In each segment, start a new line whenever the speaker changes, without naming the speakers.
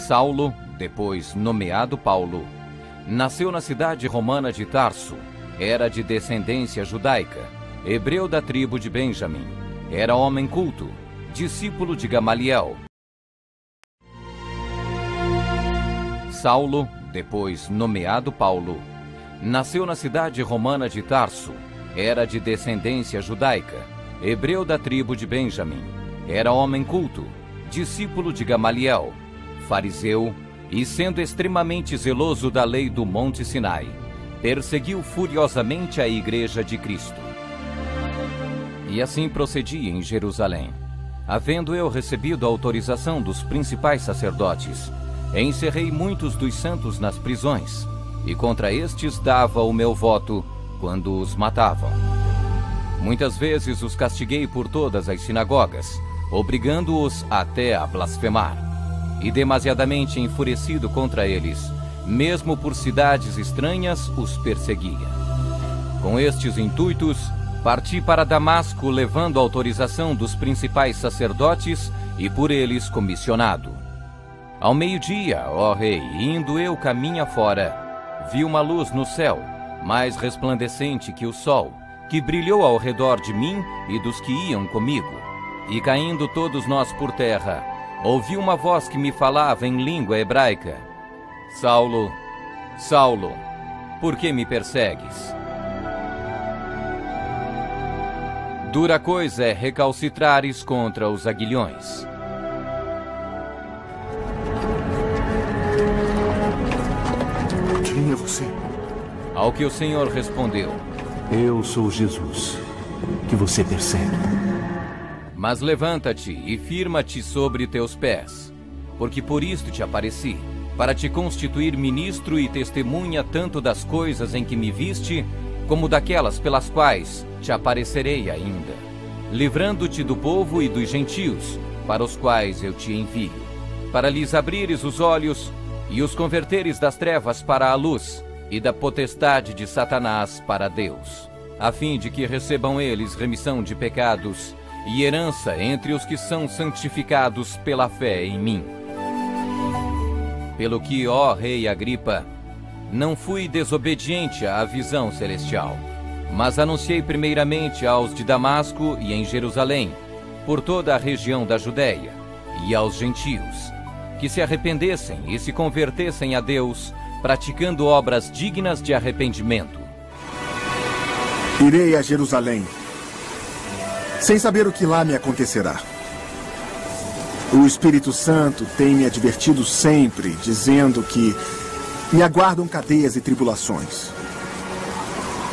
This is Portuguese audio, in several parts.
Saulo, depois nomeado Paulo, nasceu na cidade romana de Tarso. Era de descendência judaica, hebreu da tribo de Benjamim. Era homem culto, discípulo de Gamaliel. Saulo, depois nomeado Paulo, nasceu na cidade romana de Tarso. Era de descendência judaica, hebreu da tribo de Benjamim. Era homem culto, discípulo de Gamaliel, fariseu, e sendo extremamente zeloso da lei do Monte Sinai, perseguiu furiosamente a igreja de Cristo. E assim procedi em Jerusalém. Havendo eu recebido a autorização dos principais sacerdotes, encerrei muitos dos santos nas prisões, e contra estes dava o meu voto quando os matavam. Muitas vezes os castiguei por todas as sinagogas, obrigando-os até a blasfemar. E demasiadamente enfurecido contra eles, mesmo por cidades estranhas, os perseguia. Com estes intuitos, parti para Damasco, levando a autorização dos principais sacerdotes e por eles comissionado. Ao meio-dia, ó rei, indo eu caminho afora, vi uma luz no céu, mais resplandecente que o sol, que brilhou ao redor de mim e dos que iam comigo. E caindo todos nós por terra, ouvi uma voz que me falava em língua hebraica: Saulo, Saulo, por que me persegues? Dura coisa é recalcitrares contra os aguilhões.
Quem é você?
Ao que o Senhor respondeu:
Eu sou Jesus, que você persegue.
Mas levanta-te e firma-te sobre teus pés, porque por isto te apareci, para te constituir ministro e testemunha tanto das coisas em que me viste, como daquelas pelas quais te aparecerei ainda, livrando-te do povo e dos gentios, para os quais eu te envio, para lhes abrires os olhos e os converteres das trevas para a luz, e da potestade de Satanás para Deus, a fim de que recebam eles remissão de pecados e herança entre os que são santificados pela fé em mim. Pelo que, ó rei Agripa, não fui desobediente à visão celestial, mas anunciei primeiramente aos de Damasco e em Jerusalém, por toda a região da Judéia, e aos gentios, que se arrependessem e se convertessem a Deus, praticando obras dignas de arrependimento.
Irei a Jerusalém, sem saber o que lá me acontecerá. O Espírito Santo tem me advertido sempre, dizendo que me aguardam cadeias e tribulações.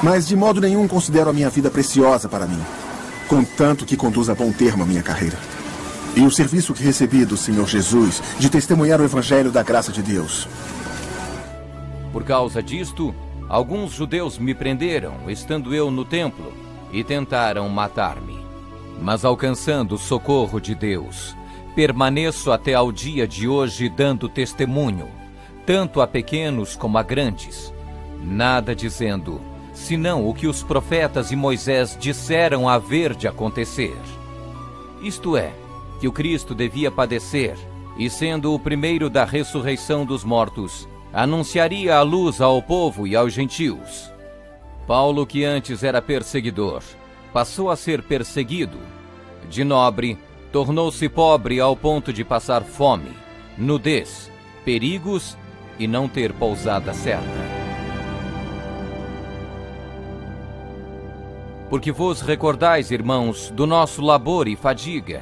Mas de modo nenhum considero a minha vida preciosa para mim, contanto que conduza a bom termo a minha carreira. E o serviço que recebi do Senhor Jesus de testemunhar o Evangelho da graça de Deus.
Por causa disto, alguns judeus me prenderam, estando eu no templo, e tentaram matar-me. Mas alcançando o socorro de Deus, permaneço até ao dia de hoje dando testemunho, tanto a pequenos como a grandes, nada dizendo, senão o que os profetas e Moisés disseram haver de acontecer. Isto é, que o Cristo devia padecer, e sendo o primeiro da ressurreição dos mortos, anunciaria a luz ao povo e aos gentios. Paulo, que antes era perseguidor, passou a ser perseguido. De nobre, tornou-se pobre ao ponto de passar fome, nudez, perigos e não ter pousada certa. Porque vos recordais, irmãos, do nosso labor e fadiga,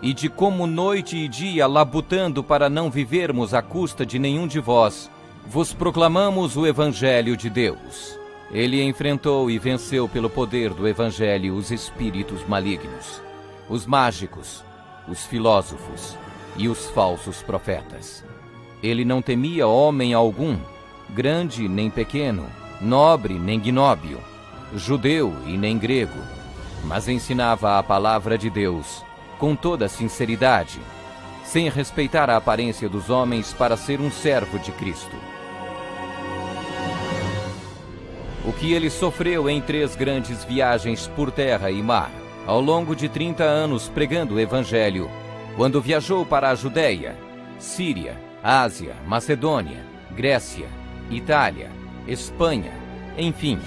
e de como noite e dia, labutando para não vivermos à custa de nenhum de vós, vos proclamamos o Evangelho de Deus. Ele enfrentou e venceu pelo poder do Evangelho os espíritos malignos, os mágicos, os filósofos e os falsos profetas. Ele não temia homem algum, grande nem pequeno, nobre nem gnóbio, judeu e nem grego, mas ensinava a palavra de Deus com toda sinceridade, sem respeitar a aparência dos homens para ser um servo de Cristo. O que ele sofreu em 3 grandes viagens por terra e mar, ao longo de 30 anos pregando o Evangelho, quando viajou para a Judéia, Síria Ásia, Macedônia, Grécia, Itália, Espanha, enfim,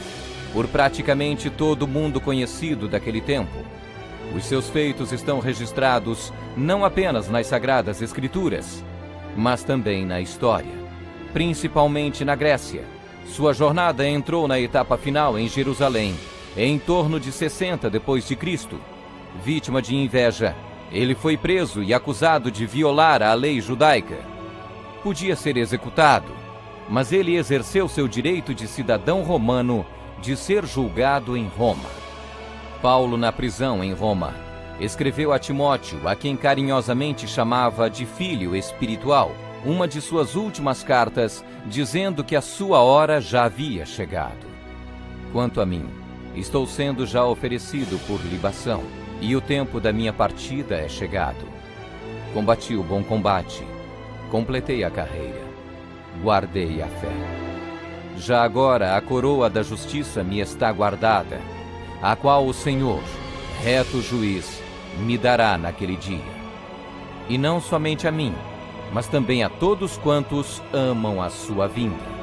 por praticamente todo o mundo conhecido daquele tempo. Os seus feitos estão registrados não apenas nas Sagradas Escrituras, mas também na história, principalmente na Grécia. Sua jornada entrou na etapa final em Jerusalém, em torno de 60 d.C. Vítima de inveja, ele foi preso e acusado de violar a lei judaica. Podia ser executado, mas ele exerceu seu direito de cidadão romano de ser julgado em Roma. Paulo, na prisão em Roma, escreveu a Timóteo, a quem carinhosamente chamava de filho espiritual, uma de suas últimas cartas, dizendo que a sua hora já havia chegado. Quanto a mim, estou sendo já oferecido por libação, e o tempo da minha partida é chegado. Combati o bom combate, completei a carreira, guardei a fé. Já agora a coroa da justiça me está guardada, a qual o Senhor, reto juiz, me dará naquele dia. E não somente a mim, mas também a todos quantos amam a sua vinda.